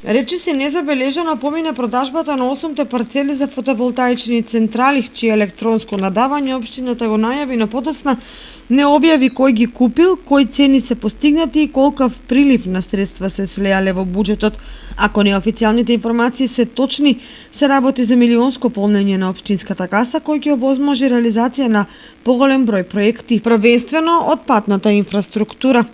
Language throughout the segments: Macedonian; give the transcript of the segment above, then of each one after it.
Речи се незабележано помина продажбата на 8 парцели за фотоволтаични централи, чие електронско надавање општината го најави, но подоцна не објави кој ги купил, кои цени се постигнати и колкав прилив на средства се слеале во буџетот. Ако неофицијалните информации се точни, се работи за милионско полнење на општинската каса, кој ќе овозможи реализација на поголем број проекти, првенствено од патната инфраструктура.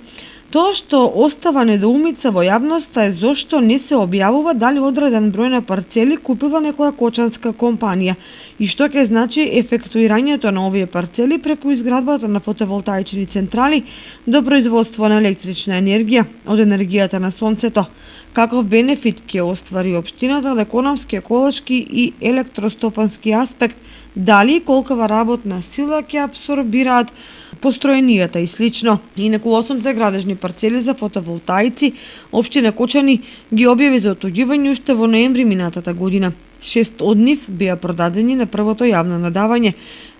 Тоа што остава недоумица во јавноста е зошто не се објавува дали одреден број на парцели купила некоја кочанска компанија и што ќе значи ефектуирањето на овие парцели преку изградбата на фотоволтаични централи до производство на електрична енергија од енергијата на сонцето. Каков бенефит ќе оствари општината од економски, еколошки и електростопански аспект, дали и колкава работна сила ќе абсорбираат построенијата и слично. Инаку 8 градежни парцели за фотоволтаици општина Кочани ги објави за отуѓување уште во ноември минатата година. 6 од нив беа продадени на првото јавно надавање,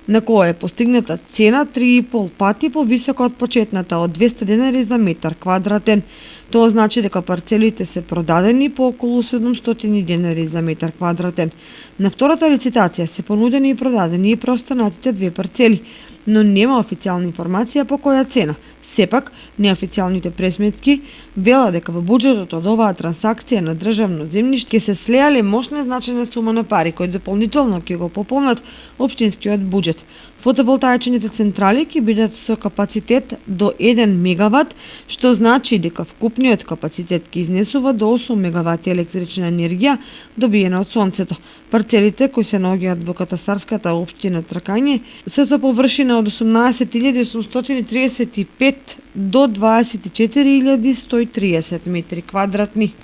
на кое е постигната цена 3,5 пати повисока од почетната од 200 денари за метар квадратен. Тоа значи дека парцелите се продадени по околу 700 денари за метар квадратен. На втората лицитација се понудени и продадени и преостанатите 2 парцели, но нема официјална информација по која цена. Сепак, неофицијалните пресметки велат дека во буџетот од оваа трансакција на државно земјиште ќе се слеале мощна значајна сума на пари кои дополнително ќе го пополнат општинскиот буџет. Фотоволтаичните централи ќе бидат со капацитет до 1 мегават, што значи дека вкупниот капацитет ќе изнесува до 8 мегавати електрична енергија добиена од сонцето. Парцелите кои се наоѓаат во катастарската општина Тракање се со површина од 18.835 до 24.130 метри квадратни.